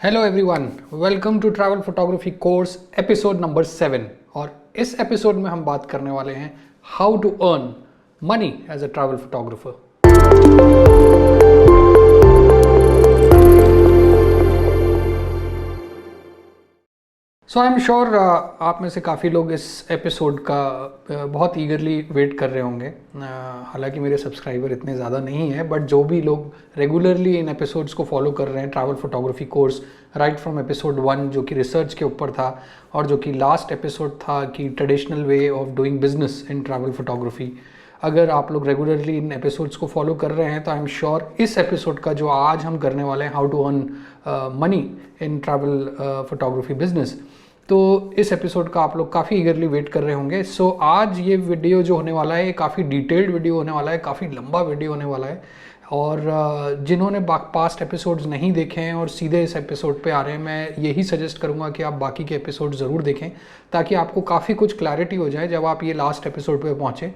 Hello everyone, welcome to travel photography course episode number 7। और इस episode में हम बात करने वाले हैं how to earn money as a travel photographer. So I am sure आप में से काफ़ी लोग इस एपिसोड का बहुत ईगरली वेट कर रहे होंगे। हालांकि मेरे सब्सक्राइबर इतने ज़्यादा नहीं है, बट जो भी लोग रेगुलरली इन एपिसोड्स को फॉलो कर रहे हैं, travel photography course right from episode 1 जो कि रिसर्च के ऊपर था, और जो कि लास्ट एपिसोड था कि traditional way of doing business in travel photography, अगर आप लोग रेगुलरली इन एपिसोड्स को फॉलो कर रहे हैं तो आई एम श्योर इस एपिसोड का जो आज हम करने वाले हैं how to earn money in travel photography business, तो इस एपिसोड का आप लोग काफ़ी ईगरली वेट कर रहे होंगे। सो आज ये वीडियो जो होने वाला है ये काफ़ी डिटेल्ड वीडियो होने वाला है, काफ़ी लंबा वीडियो होने वाला है। और जिन्होंने पास्ट एपिसोड्स नहीं देखे हैं और सीधे इस एपिसोड पे आ रहे हैं, मैं यही सजेस्ट करूंगा कि आप बाकी के एपिसोड ज़रूर देखें ताकि आपको काफ़ी कुछ क्लैरिटी हो जाए जब आप ये लास्ट एपिसोड पे पहुँचें।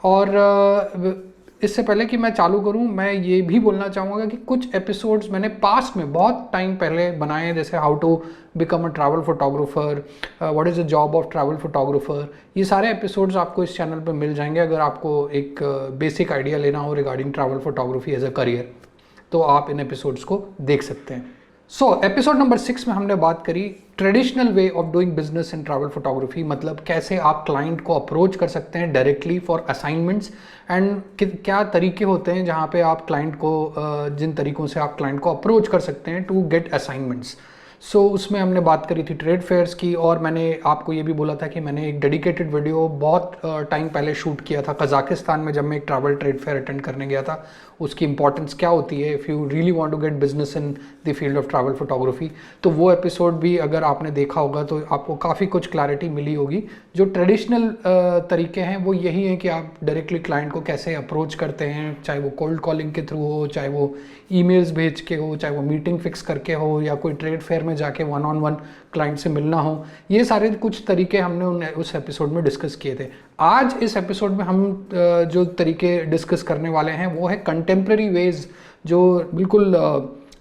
और इससे पहले कि मैं चालू करूं, मैं ये भी बोलना चाहूँगा कि कुछ एपिसोड्स मैंने पास्ट में बहुत टाइम पहले बनाए हैं, जैसे how to become a travel photographer, what is the job of travel photographer. ये सारे एपिसोड्स आपको इस चैनल पे मिल जाएंगे। अगर आपको एक बेसिक आइडिया लेना हो regarding travel photography as a career, तो आप इन एपिसोड्स को देख सकते हैं। सो एपिसोड नंबर 6 में हमने बात करी traditional way of doing business in travel photography, मतलब कैसे आप क्लाइंट को अप्रोच कर सकते हैं डायरेक्टली फॉर असाइनमेंट्स, एंड क्या तरीके होते हैं जहाँ पे आप क्लाइंट को जिन तरीकों से आप क्लाइंट को अप्रोच कर सकते हैं टू गेट असाइनमेंट्स। सो उसमें हमने बात करी थी ट्रेड फेयर्स की, और मैंने आपको ये भी बोला था कि मैंने एक डेडिकेटेड वीडियो बहुत टाइम पहले शूट किया था कजाकिस्तान में, जब मैं एक ट्रैवल ट्रेड फेयर अटेंड करने गया था। उसकी इंपॉर्टेंस क्या होती है if you really want to get business in the field of travel photography. तो वो एपिसोड भी अगर आपने देखा होगा तो आपको काफ़ी कुछ क्लैरिटी मिली होगी। जो ट्रेडिशनल तरीके हैं वो यही हैं कि आप डायरेक्टली क्लाइंट को कैसे अप्रोच करते हैं, चाहे वो कोल्ड कॉलिंग के थ्रू हो, चाहे वो ईमेल्स भेज के हो, चाहे वो मीटिंग फिक्स करके हो, या कोई ट्रेड फेयर में जाके 1-on-1 क्लाइंट से मिलना हो। ये सारे कुछ तरीके हमने उस एपिसोड में डिस्कस किए थे। आज इस एपिसोड में हम जो तरीके डिस्कस करने वाले हैं वो है कंटेम्प्रेरी वेज, जो बिल्कुल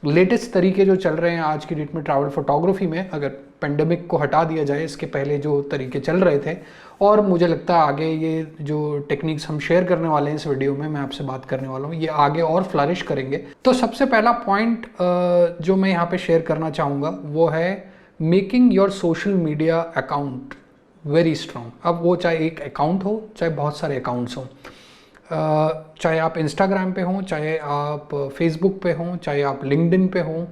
लेटेस्ट तरीके जो चल रहे हैं आज की डेट में ट्रैवल फोटोग्राफी में। अगर पेंडेमिक को हटा दिया जाए, इसके पहले जो तरीके चल रहे थे, और मुझे लगता है आगे ये जो टेक्निक्स हम शेयर करने वाले हैं इस वीडियो में, मैं आपसे बात करने वाला हूँ, ये आगे और फ्लरिश करेंगे। तो सबसे पहला पॉइंट जो मैं यहाँ पे शेयर करना चाहूँगा वो है making your social media account very strong. अब वो चाहे एक अकाउंट हो, चाहे बहुत सारे अकाउंट्स हों, चाहे आप इंस्टाग्राम पे हों, चाहे आप फेसबुक पे हों, चाहे आप लिंक्डइन पे हों,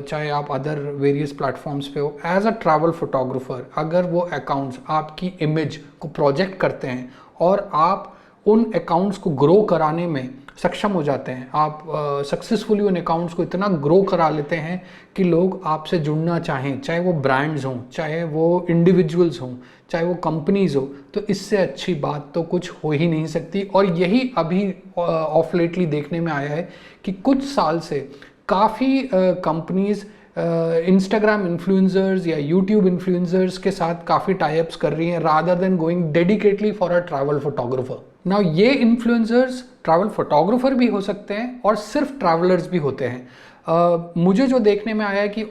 चाहे आप अदर वेरियस प्लेटफॉर्म्स पे हो, एज अ ट्रैवल फोटोग्राफर अगर वो अकाउंट्स आपकी इमेज को प्रोजेक्ट करते हैं और आप उन अकाउंट्स को ग्रो कराने में सक्षम हो जाते हैं, आप सक्सेसफुली उन अकाउंट्स को इतना ग्रो करा लेते हैं कि लोग आपसे जुड़ना चाहें, चाहे वो ब्रांड्स हों, चाहे वो इंडिविजुअल्स हों, चाहे वो कंपनीज हो, तो इससे अच्छी बात तो कुछ हो ही नहीं सकती। और यही अभी ऑफ लेटली देखने में आया है कि कुछ साल से काफ़ी कंपनीज इंस्टाग्राम इन्फ्लुएंसर्स या यूट्यूब इन्फ्लुएंसर्स के साथ काफ़ी टाइप्स कर रही हैं rather than going dedicatedly for a travel photographer. Now ये इन्फ्लुएंसर्स ट्रैवल फोटोग्राफर भी हो सकते हैं और सिर्फ ट्रैवलर्स भी होते हैं। मुझे जो देखने में आया है कि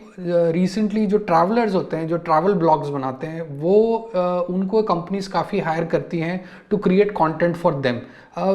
रिसेंटली जो ट्रैवलर्स होते हैं, जो ट्रैवल ब्लॉग्स बनाते हैं, वो उनको कंपनीज काफ़ी हायर करती हैं to create content for them,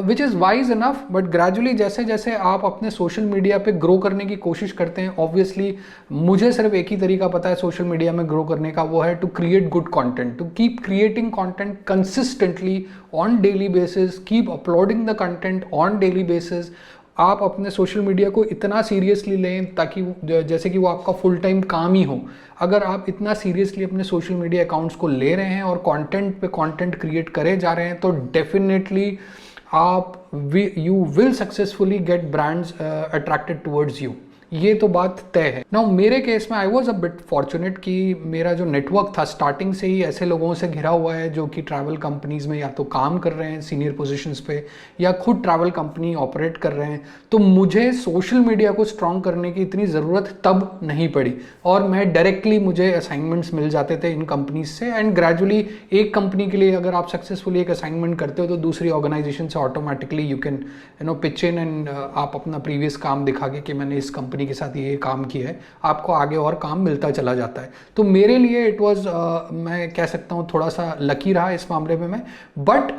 which is wise enough. But gradually जैसे जैसे आप अपने सोशल मीडिया पे ग्रो करने की कोशिश करते हैं, ऑब्वियसली मुझे सिर्फ एक ही तरीका पता है सोशल मीडिया में ग्रो करने का, वो है to create good content, to keep creating content consistently on daily basis, keep uploading the content on daily basis. आप अपने सोशल मीडिया को इतना सीरियसली लें ताकि जैसे कि वो आपका फुल टाइम काम ही हो। अगर आप इतना सीरियसली अपने सोशल मीडिया अकाउंट्स को ले रहे हैं और कंटेंट पे कंटेंट क्रिएट करे जा रहे हैं, तो definitely you will successfully get brands attracted towards you. ये तो बात तय है। नाउ मेरे केस में I was a bit fortunate कि मेरा जो नेटवर्क था स्टार्टिंग से ही ऐसे लोगों से घिरा हुआ है जो कि ट्रैवल कंपनीज में या तो काम कर रहे हैं सीनियर पोजीशंस पे, या खुद ट्रैवल कंपनी ऑपरेट कर रहे हैं। तो मुझे सोशल मीडिया को स्ट्रॉन्ग करने की इतनी ज़रूरत तब नहीं पड़ी, और मैं डायरेक्टली मुझे असाइनमेंट्स मिल जाते थे इन कंपनीज से। एंड ग्रेजुअली एक कंपनी के लिए अगर आप सक्सेसफुली एक असाइनमेंट करते हो तो दूसरी ऑर्गेनाइजेशन से automatically you can pitch in, and आप अपना प्रीवियस काम दिखा के कि मैंने इस कंपनी कंपनी के साथ ये काम किया है, आपको आगे और काम मिलता चला जाता है। तो मेरे लिए इट वाज, मैं कह सकता हूँ थोड़ा सा लकी रहा इस मामले में मैं। बट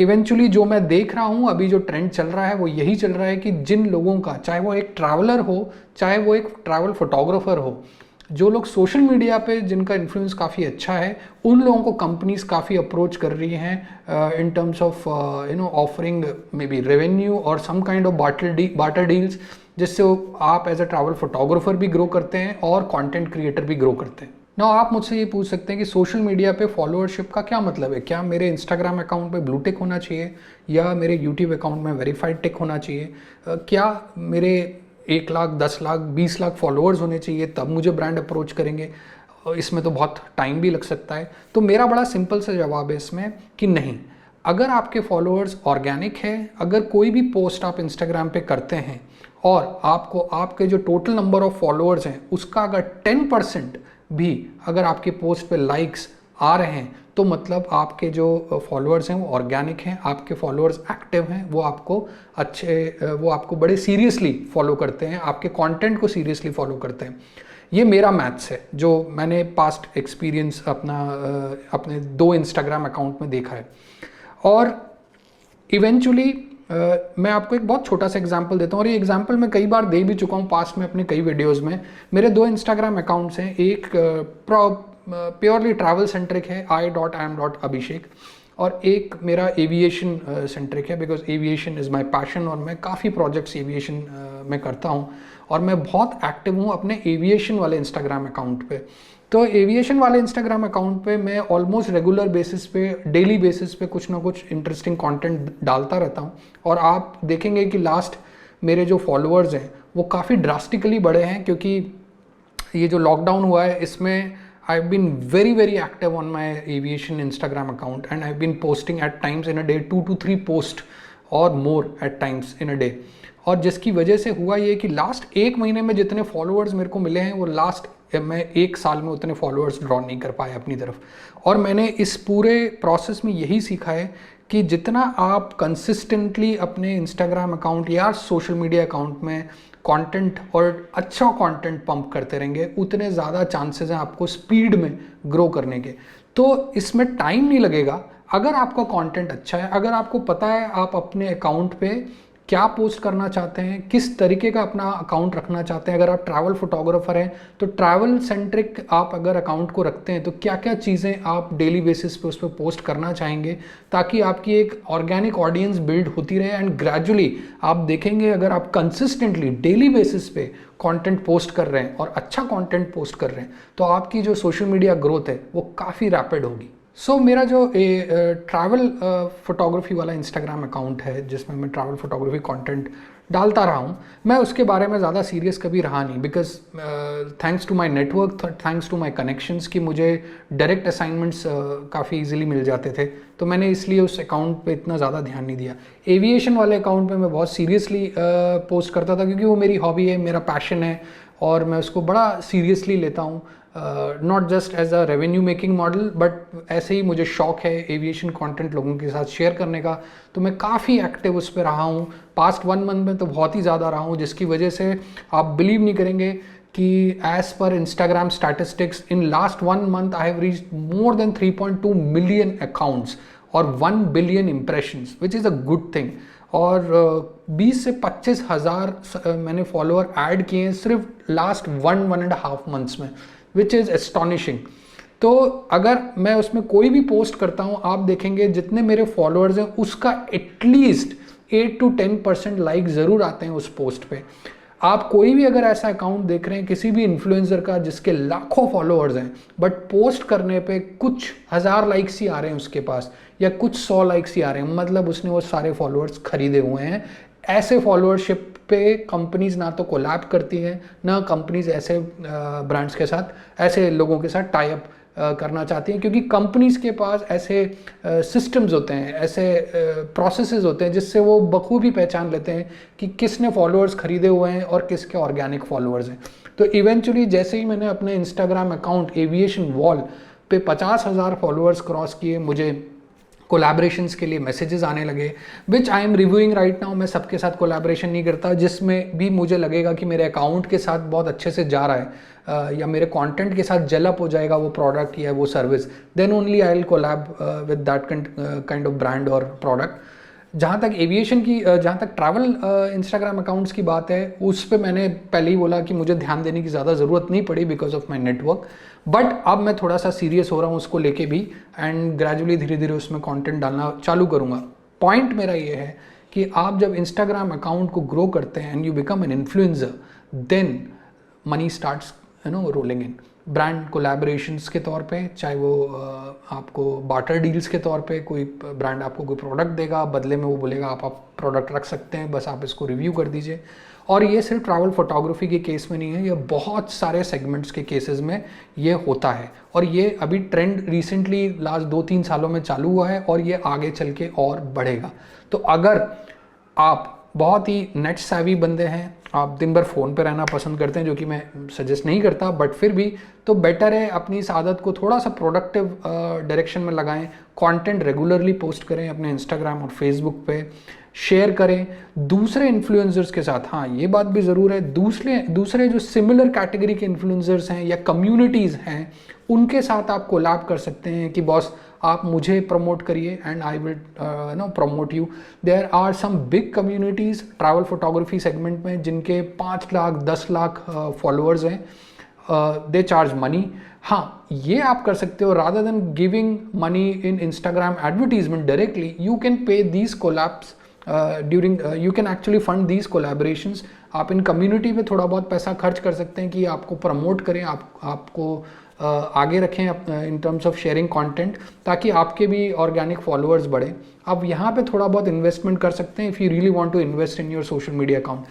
इवेंचुअली जो मैं देख रहा हूँ अभी जो ट्रेंड चल रहा है वो यही चल रहा है कि जिन लोगों का, चाहे वो एक ट्रैवलर हो, चाहे वो एक ट्रैवल फोटोग्राफर हो, जो लोग सोशल मीडिया पे जिनका इन्फ्लुएंस काफ़ी अच्छा है, उन लोगों को कंपनीज काफ़ी अप्रोच कर रही हैं in terms of offering may be revenue और some kind of barter deals, जिससे आप एज अ ट्रैवल फोटोग्राफर भी ग्रो करते हैं और कंटेंट क्रिएटर भी ग्रो करते हैं। ना आप मुझसे ये पूछ सकते हैं कि सोशल मीडिया पे फॉलोअरशिप का क्या मतलब है? क्या मेरे इंस्टाग्राम अकाउंट पे ब्लू टिक होना चाहिए या मेरे यूट्यूब अकाउंट में वेरीफाइड टिक होना चाहिए? क्या मेरे 1 लाख, 10 लाख, 20 लाख फॉलोअर्स होने चाहिए तब मुझे ब्रांड अप्रोच करेंगे? इसमें तो बहुत टाइम भी लग सकता है। तो मेरा बड़ा सिंपल सा जवाब है इसमें कि नहीं, अगर आपके फॉलोअर्स ऑर्गेनिक है, अगर कोई भी पोस्ट आप इंस्टाग्राम पे करते हैं और आपको आपके जो टोटल नंबर ऑफ फॉलोअर्स हैं उसका अगर 10% भी अगर आपके पोस्ट पे लाइक्स आ रहे हैं, तो मतलब आपके जो फॉलोअर्स हैं वो ऑर्गेनिक हैं, आपके फॉलोअर्स एक्टिव हैं, वो आपको बड़े सीरियसली फॉलो करते हैं, आपके कंटेंट को सीरियसली फॉलो करते हैं। ये मेरा मैथ्स है जो मैंने पास्ट एक्सपीरियंस अपने 2 इंस्टाग्राम अकाउंट में देखा है। और इवेंचुअली मैं आपको एक बहुत छोटा सा एग्जांपल देता हूँ, और ये एग्जांपल मैं कई बार दे भी चुका हूँ पास्ट में अपने कई वीडियोस में। मेरे 2 इंस्टाग्राम अकाउंट्स हैं, एक प्योरली ट्रैवल सेंट्रिक है I.am.abhishek, और एक मेरा एविएशन सेंट्रिक है, because aviation is my passion और मैं काफ़ी प्रोजेक्ट्स एविएशन में करता हूँ और मैं बहुत एक्टिव हूँ अपने एविएशन वाले इंस्टाग्राम अकाउंट पे। तो एविएशन वाले इंस्टाग्राम अकाउंट पे मैं ऑलमोस्ट रेगुलर बेसिस पे, डेली बेसिस पे कुछ ना कुछ इंटरेस्टिंग कंटेंट डालता रहता हूँ। और आप देखेंगे कि लास्ट मेरे जो फॉलोअर्स हैं वो काफ़ी ड्रास्टिकली बढ़े हैं, क्योंकि ये जो लॉकडाउन हुआ है इसमें I've been very very active on my aviation Instagram account and I've been posting at times in a day 2 to 3 post or more at times in a day। और जिसकी वजह से हुआ ये कि लास्ट 1 महीने में जितने फॉलोअर्स मेरे को मिले हैं वो मैं 1 साल में उतने फॉलोअर्स ड्रॉ नहीं कर पाया अपनी तरफ। और मैंने इस पूरे प्रोसेस में यही सीखा है कि जितना आप कंसिस्टेंटली अपने इंस्टाग्राम अकाउंट या सोशल मीडिया अकाउंट में कंटेंट और अच्छा कंटेंट पंप करते रहेंगे, उतने ज़्यादा चांसेस हैं आपको स्पीड में ग्रो करने के। तो इसमें टाइम नहीं लगेगा अगर आपका कंटेंट अच्छा है, अगर आपको पता है आप अपने अकाउंट पे क्या पोस्ट करना चाहते हैं, किस तरीके का अपना अकाउंट रखना चाहते हैं। अगर आप ट्रैवल फोटोग्राफर हैं तो ट्रैवल सेंट्रिक आप अगर अकाउंट को रखते हैं तो क्या क्या चीज़ें आप डेली बेसिस पे उस पर पोस्ट करना चाहेंगे, ताकि आपकी एक ऑर्गेनिक ऑडियंस बिल्ड होती रहे। एंड ग्रेजुअली आप देखेंगे अगर आप कंसिस्टेंटली डेली बेसिस पे कंटेंट पोस्ट कर रहे हैं और अच्छा कंटेंट पोस्ट कर रहे हैं तो आपकी जो सोशल मीडिया ग्रोथ है वो काफ़ी रैपिड होगी। मेरा जो ट्रैवल फोटोग्राफी वाला इंस्टाग्राम अकाउंट है जिसमें मैं ट्रैवल फोटोग्राफी कंटेंट डालता रहा हूँ, मैं उसके बारे में ज़्यादा सीरियस कभी रहा नहीं, because thanks to my network, thanks to my connections कि मुझे डायरेक्ट असाइनमेंट्स काफ़ी इजीली मिल जाते थे, तो मैंने इसलिए उस अकाउंट पे इतना ज़्यादा ध्यान नहीं दिया। एविएशन वाले अकाउंट पे मैं बहुत सीरियसली पोस्ट करता था क्योंकि वो मेरी हॉबी है, मेरा पैशन है और मैं उसको बड़ा सीरियसली लेता हूँ। Not just as a revenue making model but ऐसे ही मुझे शौक है एविएशन कंटेंट लोगों के साथ शेयर करने का, तो मैं काफ़ी एक्टिव उस पर रहा हूँ। पास्ट 1 मंथ में तो बहुत ही ज़्यादा रहा हूँ, जिसकी वजह से आप बिलीव नहीं करेंगे कि एज पर Instagram statistics in last 1 month I have reached more than 3.2 million accounts और 1 billion impressions, which is a good thing. और 20 से 25 हज़ार मैंने फॉलोअर ऐड किए हैं सिर्फ लास्ट 1.5 मंथ्स में, विच इज़ एस्टॉनिशिंग। तो अगर मैं उसमें कोई भी पोस्ट करता हूँ, आप देखेंगे जितने मेरे फॉलोअर्स हैं उसका एटलीस्ट 8 to 10% लाइक ज़रूर आते हैं उस पोस्ट पे। आप कोई भी अगर ऐसा अकाउंट देख रहे हैं किसी भी इन्फ्लुएंसर का जिसके लाखों फॉलोअर्स हैं बट पोस्ट करने पे कुछ 1000 लाइक्स ही आ रहे हैं उसके पास या कुछ 100 लाइक्स ही आ रहे हैं, मतलब उसने वो सारे फॉलोअर्स खरीदे हुए हैं। ऐसे फॉलोअरशिप पे कंपनीज ना तो कोलैब करती हैं, ना कंपनीज ऐसे ब्रांड्स के साथ, ऐसे लोगों के साथ टाई अप करना चाहती हैं, क्योंकि कंपनीज के पास ऐसे सिस्टम्स होते हैं, ऐसे प्रोसेसेस होते हैं जिससे वो बखूबी पहचान लेते हैं कि किसने फॉलोअर्स खरीदे हुए हैं और किसके ऑर्गेनिक फॉलोअर्स हैं। तो इवेंचुअली जैसे ही मैंने अपने इंस्टाग्राम अकाउंट एविएशन वॉल पे 50,000 फॉलोअर्स क्रॉस किए, मुझे कोलैबोरेशंस के लिए मैसेजेस आने लगे, which I am reviewing right now. मैं सबके साथ कोलैबोरेशन नहीं करता, जिसमें भी मुझे लगेगा कि मेरे अकाउंट के साथ बहुत अच्छे से जा रहा है या मेरे कंटेंट के साथ जेलअप हो जाएगा वो प्रोडक्ट या वो service, then only I will collab with that kind of brand और प्रोडक्ट। जहाँ तक एविएशन की, जहाँ तक ट्रैवल इंस्टाग्राम अकाउंट्स की बात है, उस पर मैंने पहले ही बोला कि मुझे ध्यान देने की ज़्यादा ज़रूरत नहीं पड़ी because of my network, but अब मैं थोड़ा सा सीरियस हो रहा हूँ उसको लेके भी, एंड ग्रेजुअली धीरे धीरे उसमें कंटेंट डालना चालू करूँगा। पॉइंट मेरा ये है कि आप जब इंस्टाग्राम अकाउंट को ग्रो करते हैं and you become an influencer, then money starts rolling in. Brand collaborations के तौर पे, चाहे वो आपको बार्टर डील्स के तौर पे, कोई ब्रांड आपको कोई प्रोडक्ट देगा, बदले में वो बोलेगा आप प्रोडक्ट रख सकते हैं, बस आप इसको रिव्यू कर दीजिए। और ये सिर्फ ट्रैवल फोटोग्राफी के केस में नहीं है, ये बहुत सारे सेगमेंट्स के केसेस में ये होता है, और ये अभी ट्रेंड रिसेंटली लास्ट 2-3 सालों में चालू हुआ है और ये आगे चल के और बढ़ेगा। तो अगर आप बहुत ही नेट सैवी बंदे हैं, आप दिन भर फ़ोन पे रहना पसंद करते हैं, जो कि मैं सजेस्ट नहीं करता, बट फिर भी तो बेटर है अपनी इस आदत को थोड़ा सा प्रोडक्टिव डायरेक्शन में लगाएं। कंटेंट रेगुलरली पोस्ट करें अपने इंस्टाग्राम और फेसबुक पे, शेयर करें दूसरे इन्फ्लुएंसर्स के साथ। हाँ, ये बात भी ज़रूर है, दूसरे जो सिमिलर कैटेगरी के इन्फ्लुएंसर्स हैं या कम्युनिटीज़ हैं, उनके साथ आप कोलैब कर सकते हैं कि बॉस आप मुझे प्रमोट करिए and I will promote you. There are some big communities travel photography segment में जिनके 5 लाख 10 लाख फॉलोअर्स हैं, दे चार्ज मनी। हाँ, ये आप कर सकते हो, rather than giving money in Instagram advertisement directly, you can pay these collabs during, you can actually fund these collaborations. आप इन कम्युनिटी पे थोड़ा बहुत पैसा खर्च कर सकते हैं कि आपको प्रमोट करें, आपको आगे रखें इन टर्म्स ऑफ शेयरिंग कंटेंट, ताकि आपके भी ऑर्गेनिक फॉलोअर्स बढ़े। आप यहाँ पे थोड़ा बहुत इन्वेस्टमेंट कर सकते हैं if you really want to invest in your social media account.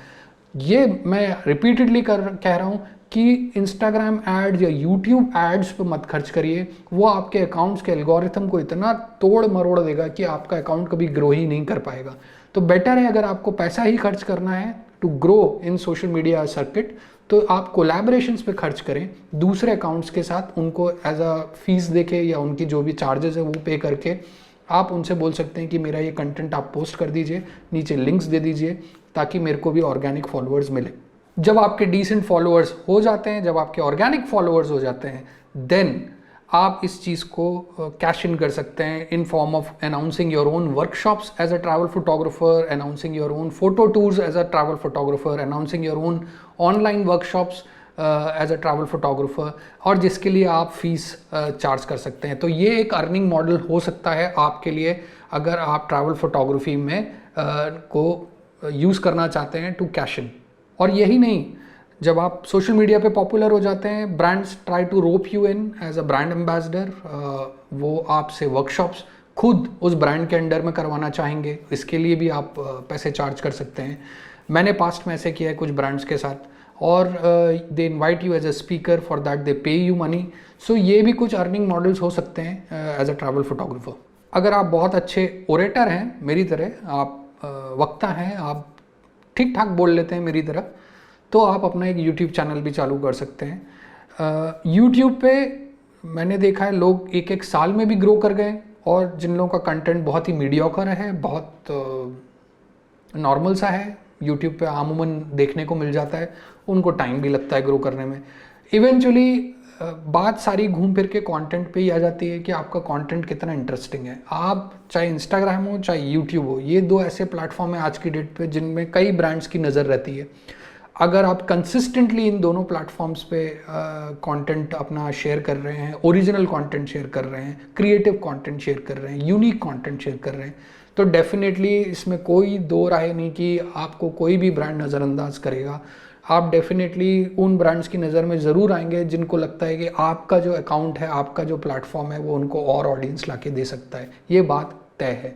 ये मैं रिपीटेडली कह रहा हूँ कि इंस्टाग्राम एड्स या यूट्यूब एड्स पे मत खर्च करिए, वो आपके अकाउंट्स के एल्गोरिथम को इतना तोड़ मरोड़ देगा कि आपका अकाउंट कभी ग्रो ही नहीं कर पाएगा। तो बेटर है, अगर आपको पैसा ही खर्च करना है to grow in social media circuit, तो आप कोलैबोरेशंस पे खर्च करें दूसरे अकाउंट्स के साथ, उनको एज अ फीस देके या उनकी जो भी चार्जेस है वो पे करके आप उनसे बोल सकते हैं कि मेरा ये कंटेंट आप पोस्ट कर दीजिए, नीचे लिंक्स दे दीजिए, ताकि मेरे को भी ऑर्गेनिक फॉलोअर्स मिले। जब आपके डिसेंट फॉलोअर्स हो जाते हैं, जब आपके ऑर्गेनिक फॉलोअर्स हो जाते हैं, देन आप इस चीज़ को कैश इन कर सकते हैं in form of announcing your own workshops as a travel photographer, announcing your own photo tours as a travel photographer, announcing your own online workshops as a travel photographer, और जिसके लिए आप fees charge कर सकते हैं। तो ये एक अर्निंग मॉडल हो सकता है आपके लिए, अगर आप ट्रैवल फोटोग्राफी में को यूज़ करना चाहते हैं टू कैश इन। और यही नहीं, जब आप सोशल मीडिया पे पॉपुलर हो जाते हैं, brands try to rope you in as a brand ambassador. वो आपसे वर्कशॉप्स खुद उस ब्रांड के अंडर में करवाना चाहेंगे, इसके लिए भी आप पैसे चार्ज कर सकते हैं। मैंने पास्ट में ऐसे किया है कुछ ब्रांड्स के साथ, और they invite you as a speaker, for that they pay you money. सो ये भी कुछ अर्निंग मॉडल्स हो सकते हैं एज अ ट्रैवल फोटोग्राफर। अगर आप बहुत अच्छे ओरेटर हैं मेरी तरह, आप वक्ता हैं, आप ठीक ठाक बोल लेते हैं मेरी तरह, तो आप अपना एक यूट्यूब चैनल भी चालू कर सकते हैं। यूट्यूब पे मैंने देखा है लोग एक साल में भी ग्रो कर गए, और जिन लोगों का कंटेंट बहुत ही मीडियोकर है, बहुत नॉर्मल सा है, यूट्यूब पे आमूमन देखने को मिल जाता है, उनको टाइम भी लगता है ग्रो करने में। इवेंचुअली बात सारी घूम फिर के कंटेंट पे ही आ जाती है कि आपका कंटेंट कितना इंटरेस्टिंग है। आप चाहे इंस्टाग्राम हो चाहे यूट्यूब हो, ये 2 ऐसे प्लेटफॉर्म है आज की डेट पे जिनमें कई ब्रांड्स की नज़र रहती है। अगर आप कंसिस्टेंटली इन दोनों प्लेटफॉर्म्स पे कंटेंट अपना शेयर कर रहे हैं, ओरिजिनल कंटेंट शेयर कर रहे हैं, क्रिएटिव कंटेंट शेयर कर रहे हैं, यूनिक कंटेंट शेयर कर रहे हैं, तो डेफिनेटली इसमें कोई दो राय नहीं कि आपको कोई भी ब्रांड नज़रअंदाज करेगा। आप डेफिनेटली उन ब्रांड्स की नज़र में ज़रूर आएंगे जिनको लगता है कि आपका जो अकाउंट है, आपका जो प्लेटफॉर्म है, वो उनको और ऑडियंस लाके दे सकता है। ये बात तय है।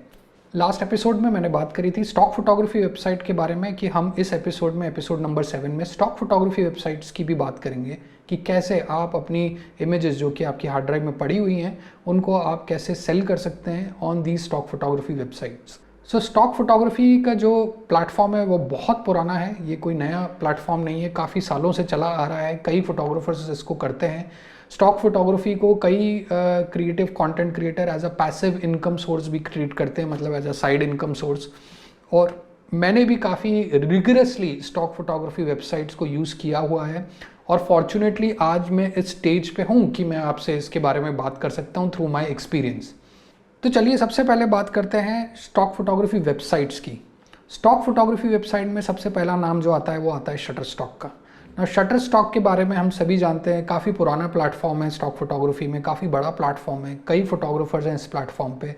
लास्ट एपिसोड में मैंने बात करी थी स्टॉक फोटोग्राफी वेबसाइट के बारे में, कि हम इस एपिसोड में, एपिसोड नंबर 7 में, स्टॉक फोटोग्राफी वेबसाइट्स की भी बात करेंगे कि कैसे आप अपनी इमेजेस जो कि आपकी हार्ड ड्राइव में पड़ी हुई हैं, उनको आप कैसे सेल कर सकते हैं on the stock photography websites. Stock photography का जो प्लेटफॉर्म है वो बहुत पुराना है, ये कोई नया प्लेटफॉर्म नहीं है, काफ़ी सालों से चला आ रहा है, कई फोटोग्राफर्स इसको करते हैं। स्टॉक फोटोग्राफी को कई creative content creator as a passive income source भी ट्रीट करते हैं, मतलब as a side income source. और मैंने भी काफ़ी रिगरसली स्टॉक फोटोग्राफी वेबसाइट्स को यूज़ किया हुआ है, और फॉर्चुनेटली आज मैं इस स्टेज पे हूँ कि मैं आपसे इसके बारे में बात कर सकता हूँ थ्रू माय एक्सपीरियंस। तो चलिए सबसे पहले बात करते हैं स्टॉक फोटोग्राफी वेबसाइट्स की। स्टॉक फोटोग्राफी वेबसाइट में सबसे पहला नाम जो आता है वो आता है शटरस्टॉक का। ना शटरस्टॉक के बारे में हम सभी जानते हैं, काफ़ी पुराना प्लेटफॉर्म है स्टॉक फोटोग्राफी में, काफ़ी बड़ा प्लेटफॉर्म है, कई फोटोग्राफर्स हैं इस प्लेटफॉर्म पे।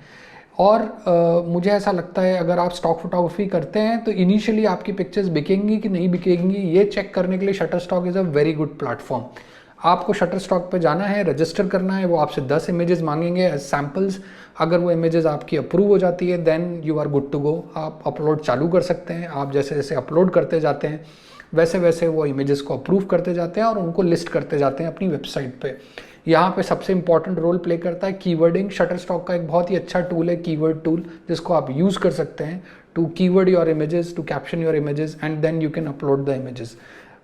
और मुझे ऐसा लगता है अगर आप स्टॉक फोटोग्राफी करते हैं तो इनिशियली आपकी पिक्चर्स बिकेंगी कि नहीं बिकेंगी ये चेक करने के लिए Shutterstock is a very good platform. आपको शटरस्टॉक पे जाना है, रजिस्टर करना है, वो आपसे 10 इमेजेस मांगेंगे एज सैम्पल्स। अगर वो इमेजेस आपकी अप्रूव हो जाती है then you are good to go, आप अपलोड चालू कर सकते हैं। आप जैसे जैसे अपलोड करते जाते हैं वैसे वैसे वो इमेजेस को अप्रूव करते जाते हैं और उनको लिस्ट करते जाते हैं अपनी वेबसाइट पे। यहाँ पे सबसे इंपॉर्टेंट रोल प्ले करता है कीवर्डिंग। शटरस्टॉक का एक बहुत ही अच्छा टूल है कीवर्ड टूल, जिसको आप यूज़ कर सकते हैं to keyword your images, to caption your images and then you can upload the images.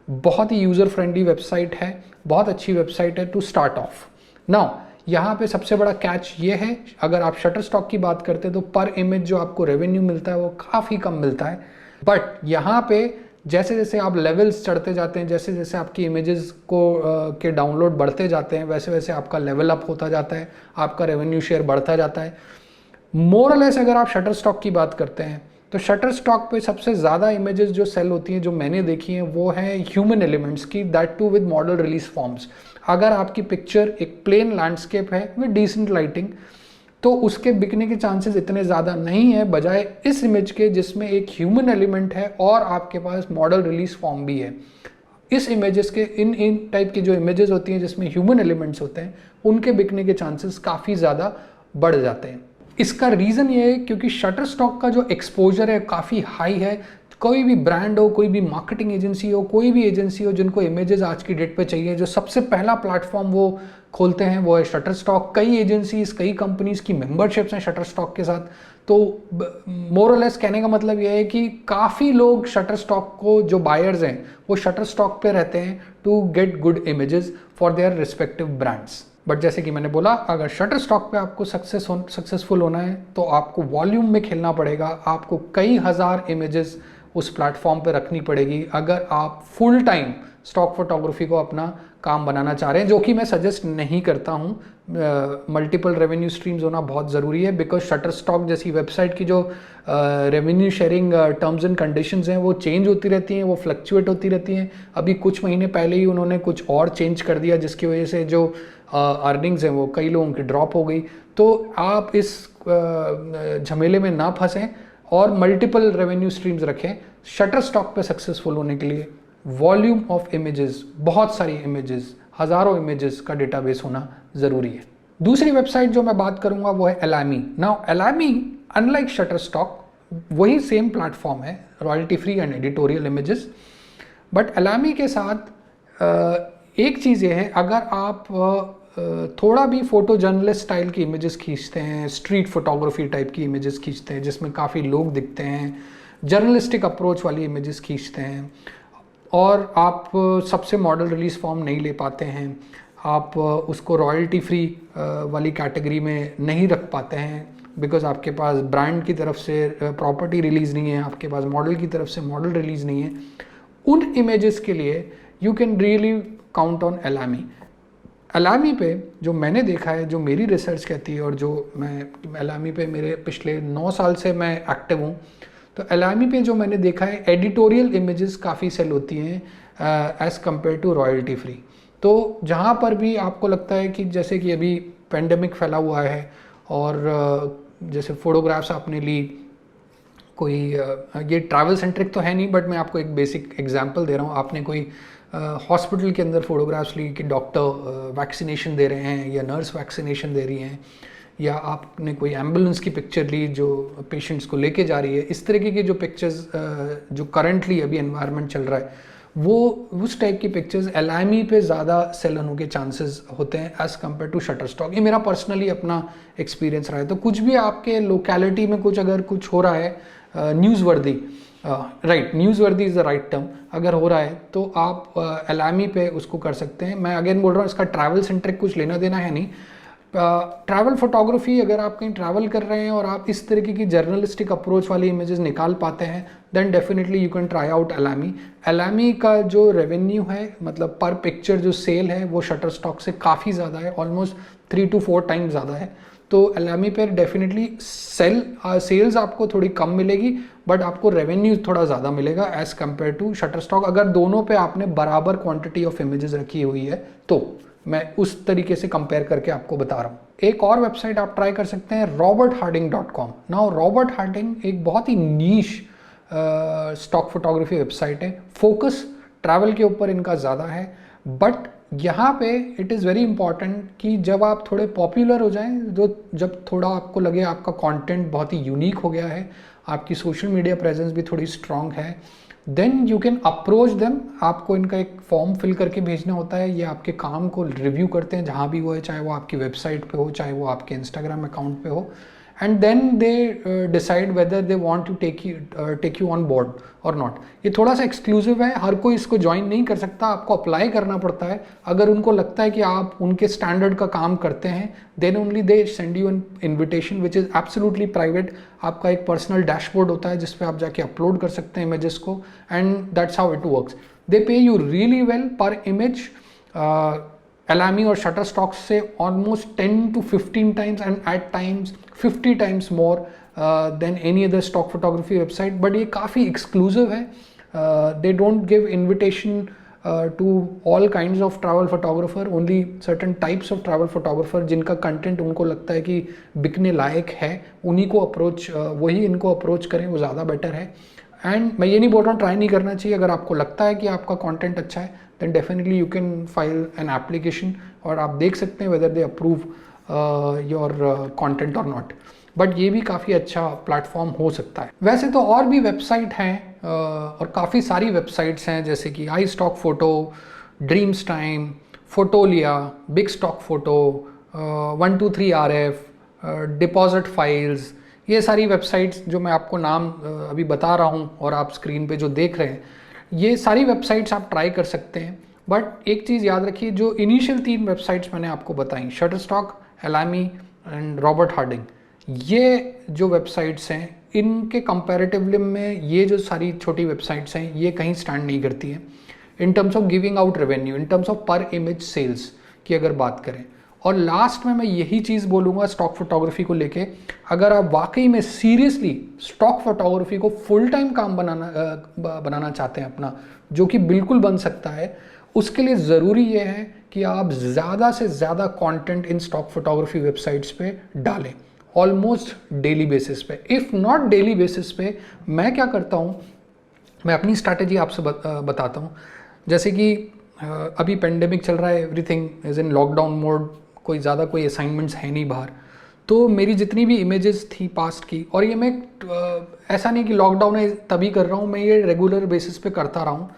बहुत ही यूज़र फ्रेंडली वेबसाइट है, बहुत अच्छी वेबसाइट है टू स्टार्ट ऑफ। नाउ यहाँ पे सबसे बड़ा कैच ये है, अगर आप शटरस्टॉक की बात करते हैं तो पर इमेज जो आपको रेवेन्यू मिलता है वो काफ़ी कम मिलता है। बट यहाँ पे जैसे जैसे आप लेवल्स चढ़ते जाते हैं, जैसे जैसे आपकी इमेजेस को के डाउनलोड बढ़ते जाते हैं, वैसे वैसे आपका लेवल अप होता जाता है, आपका रेवेन्यू शेयर बढ़ता जाता है। मोरलेस अगर आप शटरस्टॉक की बात करते हैं तो शटरस्टॉक पे सबसे ज़्यादा इमेजेस जो सेल होती हैं जो मैंने देखी हैं वो है ह्यूमन एलिमेंट्स की, that too with model release forms. अगर आपकी पिक्चर एक प्लेन लैंडस्केप है विद डिसेंट लाइटिंग तो उसके बिकने के चांसेस इतने ज़्यादा नहीं है, बजाय इस इमेज के जिसमें एक ह्यूमन एलिमेंट है और आपके पास मॉडल रिलीज फॉर्म भी है। इस इमेजेस के इन टाइप की जो इमेजेस होती हैं जिसमें ह्यूमन एलिमेंट्स होते हैं उनके बिकने के चांसेस काफ़ी ज़्यादा बढ़ जाते हैं। इसका रीज़न ये है क्योंकि शटरस्टॉक का जो एक्सपोजर है काफ़ी हाई है। कोई भी ब्रांड हो, कोई भी मार्केटिंग एजेंसी हो, कोई भी एजेंसी हो जिनको इमेजेस आज की डेट पे चाहिए, जो सबसे पहला प्लेटफॉर्म वो खोलते हैं वो है शटरस्टॉक। कई एजेंसीज, कई कंपनीज की मेंबरशिप्स हैं शटरस्टॉक के साथ। तो मोरलेस कहने का मतलब यह है कि काफ़ी लोग शटरस्टॉक को, जो बायर्स हैं वो शटरस्टॉक पे रहते हैं to get good images for their respective brands. But जैसे कि मैंने बोला, अगर शटरस्टॉक पे आपको सक्सेसफुल होना है तो आपको वॉल्यूम में खेलना पड़ेगा, आपको कई हज़ार इमेजेस उस प्लेटफॉर्म पे रखनी पड़ेगी अगर आप फुल टाइम स्टॉक फोटोग्राफी को अपना काम बनाना चाह रहे हैं, जो कि मैं सजेस्ट नहीं करता हूँ। मल्टीपल रेवेन्यू स्ट्रीम्स होना बहुत ज़रूरी है, बिकॉज शटरस्टॉक जैसी वेबसाइट की जो revenue sharing terms and conditions हैं वो चेंज होती रहती हैं, वो फ्लक्चुएट होती रहती हैं। अभी कुछ महीने पहले ही उन्होंने कुछ और चेंज कर दिया जिसकी वजह से जो अर्निंग्स हैं वो कई लोगों की ड्रॉप हो गई। तो आप इस झमेले में ना फंसें और मल्टीपल रेवेन्यू स्ट्रीम्स रखें। शटरस्टॉक पे सक्सेसफुल होने के लिए वॉल्यूम ऑफ इमेजेस, बहुत सारी इमेजेस, हज़ारों इमेजेस का डेटाबेस होना ज़रूरी है। दूसरी वेबसाइट जो मैं बात करूंगा वो है Alamy. Now Alamy unlike Shutterstock वही सेम प्लेटफॉर्म है, royalty free and editorial images. But Alamy के साथ एक चीज़ ये है, अगर आप थोड़ा भी फोटो जर्नलिस्ट स्टाइल की इमेजेस खींचते हैं, स्ट्रीट फोटोग्राफी टाइप की इमेजेस खींचते हैं जिसमें काफ़ी लोग दिखते हैं, जर्नलिस्टिक अप्रोच वाली इमेजेस खींचते हैं और आप सबसे मॉडल रिलीज फॉर्म नहीं ले पाते हैं, आप उसको रॉयल्टी फ्री वाली कैटेगरी में नहीं रख पाते हैं बिकॉज आपके पास ब्रांड की तरफ से प्रॉपर्टी रिलीज़ नहीं है, आपके पास मॉडल की तरफ से मॉडल रिलीज़ नहीं है, उन इमेजेस के लिए you can really count on Alamy. Alamy पे जो मैंने देखा है, जो मेरी रिसर्च कहती है और जो मैं एलामी पे मेरे पिछले 9 साल से मैं एक्टिव हूँ, तो एलामी पे जो मैंने देखा है एडिटोरियल इमेजेस काफ़ी सेल होती हैं as compare to royalty free. तो जहाँ पर भी आपको लगता है कि जैसे कि अभी पेंडेमिक फैला हुआ है और जैसे फोटोग्राफ्स आपने ली, कोई ये ट्रैवल सेंट्रिक तो है नहीं बट मैं आपको एक बेसिक एग्जांपल दे रहा हूँ, आपने कोई हॉस्पिटल के अंदर फोटोग्राफ्स ली कि डॉक्टर वैक्सीनेशन दे रहे हैं या नर्स वैक्सीनेशन दे रही हैं, या आपने कोई एम्बुलेंस की पिक्चर ली जो पेशेंट्स को लेके जा रही है। इस तरीके की जो पिक्चर्स जो करंटली अभी एनवायरनमेंट चल रहा है वो उस टाइप की पिक्चर्स एलामी पे ज़्यादा सेल होने के चांसेस होते हैं एज़ कम्पेयर टू शटरस्टॉक। ये मेरा पर्सनली अपना एक्सपीरियंस रहा है। तो कुछ भी आपके लोकेलिटी में कुछ अगर कुछ हो रहा है newsworthy, right, newsworthy is the right term, अगर हो रहा है तो आप एलामी पे उसको कर सकते हैं। मैं अगेन बोल रहा हूँ, इसका ट्रैवल सेंट्रिक कुछ लेना देना है नहीं। ट्रैवल फोटोग्राफी, अगर आप कहीं ट्रैवल कर रहे हैं और आप इस तरीके की जर्नलिस्टिक अप्रोच वाली इमेजेस निकाल पाते हैं, then definitely you can try out Alamy. Alamy का जो रेवेन्यू है, मतलब पर पिक्चर जो सेल है, वो शटरस्टॉक से काफ़ी ज़्यादा है, ऑलमोस्ट 3 to 4 टाइम्स ज़्यादा है। तो एलामी पर डेफिनेटली सेल्स आपको थोड़ी कम मिलेगी, बट आपको रेवेन्यू थोड़ा ज़्यादा मिलेगा एज़ कम्पेयर टू शटरस्टॉक, अगर दोनों पे आपने बराबर क्वांटिटी ऑफ इमेजेस रखी हुई है तो। मैं उस तरीके से कंपेयर करके आपको बता रहा हूँ। एक और वेबसाइट आप ट्राई कर सकते हैं, robertharding.com। नाउ रॉबर्ट हार्डिंग एक बहुत ही नीश स्टॉक फोटोग्राफी वेबसाइट है। फोकस ट्रैवल के ऊपर इनका ज़्यादा है, बट यहाँ पे इट इज़ वेरी इंपॉर्टेंट कि जब आप थोड़े पॉपुलर हो जाएं, जब थोड़ा आपको लगे आपका कंटेंट बहुत ही यूनिक हो गया है, आपकी सोशल मीडिया प्रेजेंस भी थोड़ी स्ट्रांग है, then you can approach them. आपको इनका एक फॉर्म फिल करके भेजना होता है, ये आपके काम को रिव्यू करते हैं जहाँ भी वो है, चाहे वो आपकी वेबसाइट पे हो, चाहे वो आपके इंस्टाग्राम अकाउंट पे हो, and then they decide whether they want to take you on board और नॉट। ये थोड़ा सा एक्सक्लूसिव है, हर कोई इसको ज्वाइन नहीं कर सकता, आपको अप्लाई करना पड़ता है। अगर उनको लगता है कि आप उनके स्टैंडर्ड का काम करते हैं, then only they send you an invitation which is absolutely private. आपका एक पर्सनल डैशबोर्ड होता है जिसपे आप जाके अपलोड कर सकते हैं इमेजेस को, and that's how it works. They pay you really well per image. Alamy और शटरस्टॉक से almost 10 to 15 times and at times 50 times more than any other stock photography website. But ये काफ़ी exclusive है। They don't give invitation to all kinds of travel photographer, only certain types of travel photographer जिनका content उनको लगता है कि बिकने लायक है, उन्हीं को वही इनको अप्रोच करें, वो ज़्यादा बेटर है। एंड मैं ये नहीं बोल रहा हूँ ट्राई नहीं करना चाहिए, अगर आपको लगता है कि आपका कंटेंट अच्छा है, then definitely you can file an application और आप देख सकते हैं whether they approve your content और नॉट। बट ये भी काफ़ी अच्छा प्लेटफॉर्म हो सकता है। वैसे तो और भी वेबसाइट हैं और काफ़ी सारी वेबसाइट्स हैं, जैसे कि iStock photo, Dreamstime, Fotolia, Bigstock photo, 123RF, deposit files. ये सारी वेबसाइट्स जो मैं आपको नाम अभी बता रहा हूँ और आप स्क्रीन पे जो देख रहे हैं, ये सारी वेबसाइट्स आप ट्राई कर सकते हैं। बट एक चीज़ याद रखिए, जो इनिशियल 3 वेबसाइट्स मैंने आपको बताई, Shutterstock, Alamy and Robert Harding, ये जो वेबसाइट्स हैं, इनके कंपैरेटिवली में ये जो सारी छोटी वेबसाइट्स हैं, ये कहीं स्टैंड नहीं करती हैं in terms of giving out revenue, in terms of पर इमेज सेल्स की अगर बात करें। और लास्ट में मैं यही चीज़ बोलूँगा स्टॉक फोटोग्राफी को लेके, अगर आप वाकई में सीरियसली स्टॉक फोटोग्राफी को फुल टाइम काम बनाना चाहते हैं अपना, जो कि बिल्कुल बन सकता है, उसके लिए ज़रूरी ये है कि आप ज़्यादा से ज़्यादा content in stock photography websites पे डालें, ऑलमोस्ट डेली बेसिस पे। इफ़ नॉट डेली बेसिस पे, मैं क्या करता हूँ, मैं अपनी स्ट्रैटेजी आपसे बताता हूँ। जैसे कि अभी पेंडेमिक चल रहा है, everything is in lockdown mode, कोई असाइनमेंट्स है नहीं बाहर, तो मेरी जितनी भी इमेजेस थी पास्ट की, और ये मैं ऐसा नहीं कि लॉकडाउन है तभी कर रहा हूँ, मैं ये रेगुलर बेसिस पे करता रहा हूँ।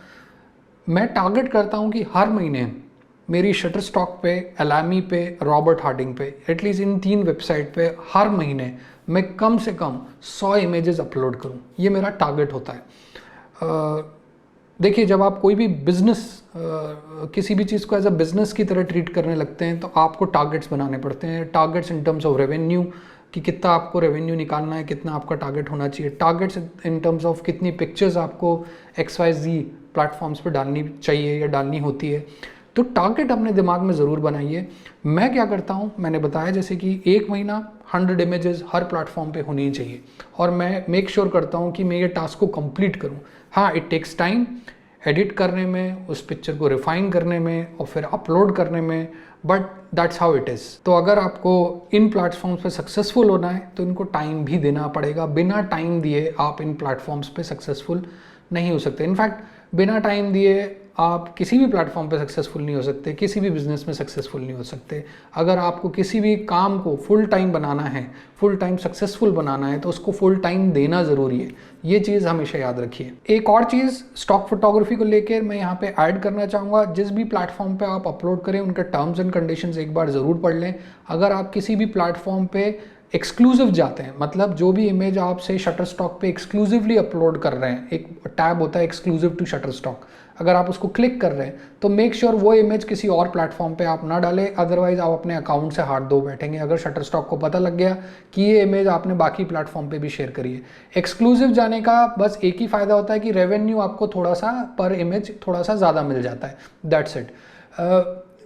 मैं टारगेट करता हूँ कि हर महीने मेरी शटरस्टॉक पे, एलामी पे, रॉबर्ट हार्डिंग पे, एटलीस्ट इन 3 वेबसाइट पे हर महीने मैं कम से कम 100 इमेजेस अपलोड करूँ। ये मेरा टारगेट होता है। देखिए, जब आप कोई भी बिजनेस, किसी भी चीज़ को एज अ बिजनेस की तरह ट्रीट करने लगते हैं, तो आपको टारगेट्स बनाने पड़ते हैं। Targets in terms of revenue, कि कितना आपको रेवेन्यू निकालना है, कितना आपका टारगेट होना चाहिए। टारगेट्स इन टर्म्स ऑफ कितनी पिक्चर्स आपको XYZ प्लेटफॉर्म्स पर डालनी चाहिए या डालनी होती है। तो टारगेट अपने दिमाग में ज़रूर बनाइए। मैं क्या करता हूँ, मैंने बताया जैसे कि एक महीना 100 इमेजेस हर प्लेटफॉर्म पे होनी ही चाहिए, और मैं मेक श्योर करता हूँ कि मैं ये टास्क को कंप्लीट करूँ। हाँ, इट टेक्स टाइम एडिट करने में, उस पिक्चर को रिफाइन करने में और फिर अपलोड करने में, but that's how it is. तो अगर आपको इन प्लेटफॉर्म्स पे सक्सेसफुल होना है तो इनको टाइम भी देना पड़ेगा। बिना टाइम दिए आप इन प्लेटफॉर्म्स पे सक्सेसफुल नहीं हो सकते। इनफैक्ट बिना टाइम दिए आप किसी भी प्लेटफॉर्म पे सक्सेसफुल नहीं हो सकते, किसी भी बिजनेस में सक्सेसफुल नहीं हो सकते। अगर आपको किसी भी काम को फुल टाइम बनाना है, फुल टाइम सक्सेसफुल बनाना है, तो उसको फुल टाइम देना ज़रूरी है। ये चीज़ हमेशा याद रखिए। एक और चीज़ स्टॉक फोटोग्राफी को लेकर मैं यहाँ पे ऐड करना चाहूँगा, जिस भी प्लेटफॉर्म पे आप अपलोड करें उनके टर्म्स एंड कंडीशंस एक बार ज़रूर पढ़ लें। अगर आप किसी भी प्लेटफॉर्म पे एक्सक्लूसिव जाते हैं, मतलब जो भी इमेज आप से शटर स्टॉक पे एक्सक्लूसिवली अपलोड कर रहे हैं, एक टैब होता है एक्सक्लूसिव टू शटर स्टॉक, अगर आप उसको क्लिक कर रहे हैं तो मेक श्योर वो इमेज किसी और प्लेटफॉर्म पे आप ना डालें, अदरवाइज आप अपने अकाउंट से हाथ धो बैठेंगे अगर शटर स्टॉक को पता लग गया कि ये इमेज आपने बाकी प्लेटफॉर्म पे भी शेयर करी है। एक्सक्लूसिव जाने का बस एक ही फ़ायदा होता है कि रेवेन्यू आपको थोड़ा सा पर इमेज थोड़ा सा ज़्यादा मिल जाता है, दैट्स इट।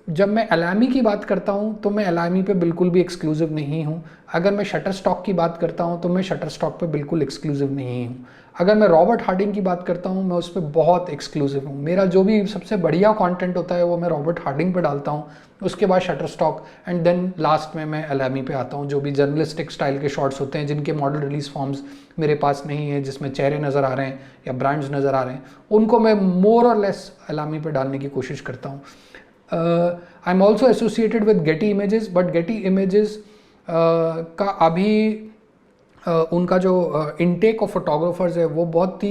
जब मैं एलामी की बात करता हूँ तो मैं एलामी पे बिल्कुल भी एक्सक्लूसिव नहीं हूँ। अगर मैं शटर स्टॉक की बात करता हूँ तो मैं शटर स्टॉक पे बिल्कुल एक्सक्लूसिव नहीं हूँ। अगर मैं रॉबर्ट हार्डिंग की बात करता हूँ मैं उस पर बहुत एक्सक्लूसिव हूँ। मेरा जो भी सबसे बढ़िया कंटेंट होता है वो मैं रॉबर्ट हार्डिंग पे डालता हूँ, उसके बाद Shutterstock, and then last में मैं एलामी पे आता हूँ। जो भी जर्नलिस्टिक स्टाइल के शॉट्स होते हैं जिनके मॉडल रिलीज फॉर्म्स मेरे पास नहीं है, जिसमें चेहरे नज़र आ रहे हैं या ब्रांड्स नज़र आ रहे हैं, उनको मैं मोर और लेस एलामी पे डालने की कोशिश करता हूँ। I'm also associated with Getty Images, but Getty Images का अभी उनका जो इनटेक ऑफ फोटोग्राफर्स है वो बहुत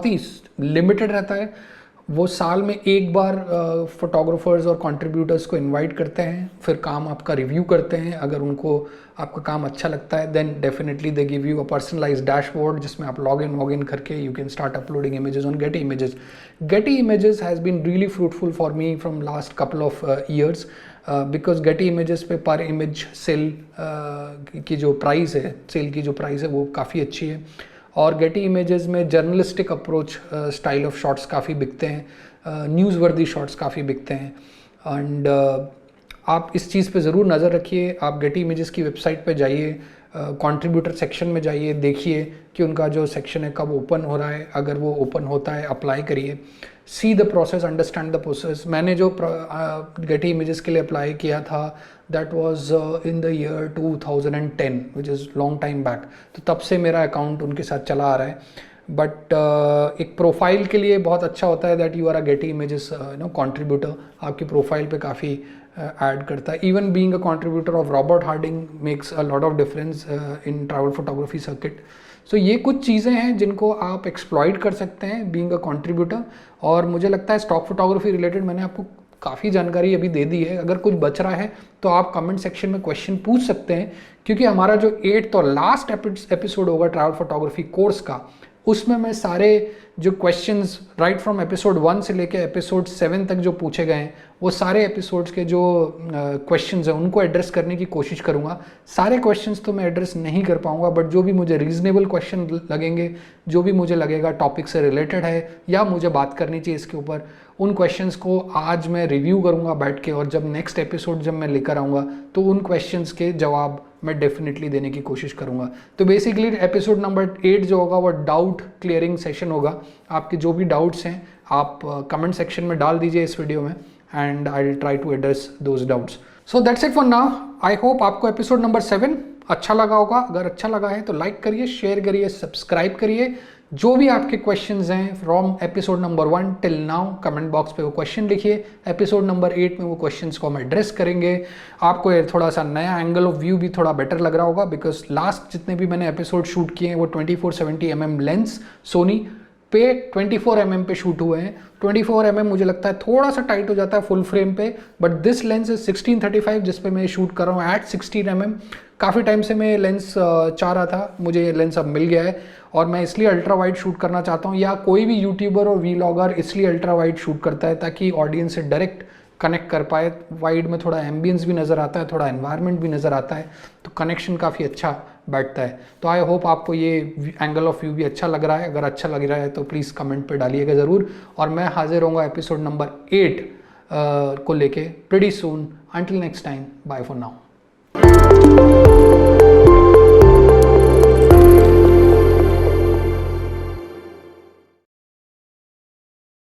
ही लिमिटेड रहता है। वो साल में एक बार फोटोग्राफर्स और कंट्रीब्यूटर्स को इनवाइट करते हैं, फिर काम आपका रिव्यू करते हैं। अगर उनको आपका काम अच्छा लगता है then definitely they give you a personalised dashboard जिसमें आप लॉग इन करके you can start uploading images on Getty Images. Getty Images has been really fruitful for me from last couple of years because Getty Images पे पर image cell की जो price है, cell की जो प्राइस है वो काफ़ी अच्छी है। और Getty Images में journalistic approach style of shots काफ़ी बिकते हैं, न्यूज़ वर्दी शॉट्स काफ़ी बिकते हैं। एंड आप इस चीज़ पे ज़रूर नज़र रखिए। आप Getty Images की वेबसाइट पे जाइए, कंट्रीब्यूटर सेक्शन में जाइए, देखिए कि उनका जो सेक्शन है कब ओपन हो रहा है। अगर वो ओपन होता है अप्लाई करिए, see the process, understand the process. मैंने जो Getty Images के लिए अप्लाई किया था that was in the year 2010 which is long time back, तो तब से मेरा अकाउंट उनके साथ चला आ रहा है। बट एक प्रोफाइल के लिए बहुत अच्छा होता है that you are a Getty Images contributor, आपकी प्रोफाइल पे काफ़ी ऐड करता है। Even being a contributor of Robert Harding makes a lot of difference in travel photography circuit. So ये कुछ चीज़ें हैं जिनको आप एक्सप्लॉइट कर सकते हैं बीइंग अ कंट्रीब्यूटर। और मुझे लगता है स्टॉक फोटोग्राफी रिलेटेड मैंने आपको काफ़ी जानकारी अभी दे दी है। अगर कुछ बच रहा है तो आप कमेंट सेक्शन में क्वेश्चन पूछ सकते हैं, क्योंकि हमारा जो 8th और लास्ट एपिसोड होगा ट्रैवल फोटोग्राफी कोर्स का, उसमें मैं सारे जो क्वेश्चंस राइट फ्रॉम एपिसोड 1 से लेकर एपिसोड 7 तक जो पूछे गए हैं वो सारे एपिसोड्स के जो क्वेश्चंस हैं उनको एड्रेस करने की कोशिश करूंगा। सारे क्वेश्चंस तो मैं एड्रेस नहीं कर पाऊंगा, बट जो भी मुझे रीजनेबल क्वेश्चन लगेंगे, जो भी मुझे लगेगा टॉपिक से रिलेटेड है या मुझे बात करनी चाहिए इसके ऊपर, उन क्वेश्चंस को आज मैं रिव्यू करूंगा बैठ के, और जब नेक्स्ट एपिसोड जब मैं लेकर आऊँगा तो उन क्वेश्चंस के जवाब मैं डेफिनेटली देने की कोशिश करूंगा। तो बेसिकली एपिसोड नंबर 8 जो होगा वो डाउट क्लियरिंग सेशन होगा। आपके जो भी डाउट्स हैं आप कमेंट सेक्शन में डाल दीजिए इस वीडियो में, and I will try to address those doubts. So that's it for now. I hope आपको एपिसोड नंबर 7 अच्छा लगा होगा। अगर अच्छा लगा है तो लाइक करिए, शेयर करिए, सब्सक्राइब करिए। जो भी आपके क्वेश्चंस हैं from episode number 1 till now comment box पे वो क्वेश्चन लिखिए। एपिसोड नंबर 8 में वो क्वेश्चंस को हम एड्रेस करेंगे। आपको ये थोड़ा सा नया एंगल ऑफ व्यू भी थोड़ा बेटर लग रहा होगा, बिकॉज लास्ट जितने भी मैंने एपिसोड शूट किए हैं वो 24-70 mm लेंस सोनी पे 24 mm पे शूट हुए हैं। 24 mm मुझे लगता है थोड़ा सा टाइट हो जाता है फुल फ्रेम पे, बट दिस लेंस इज 16-35 जिस पे मैं शूट कर रहा हूँ एट 16 mm। काफ़ी टाइम से मैं लेंस चाह रहा था, मुझे ये लेंस अब मिल गया है, और मैं इसलिए अल्ट्रा वाइड शूट करना चाहता हूँ, या कोई भी यूट्यूबर और वीलॉगर इसलिए अल्ट्रा वाइड शूट करता है ताकि ऑडियंस से डायरेक्ट कनेक्ट कर पाए। वाइड में थोड़ा एम्बियंस भी नज़र आता है, थोड़ा एनवायरनमेंट भी नज़र आता है, तो कनेक्शन काफ़ी अच्छा बैठता है। तो आई होप आपको ये एंगल ऑफ व्यू भी अच्छा लग रहा है। अगर अच्छा लग रहा है तो प्लीज़ कमेंट पे डालिएगा ज़रूर, और मैं हाजिर होऊंगा एपिसोड नंबर 8 को लेके pretty soon. Until next time, bye for now.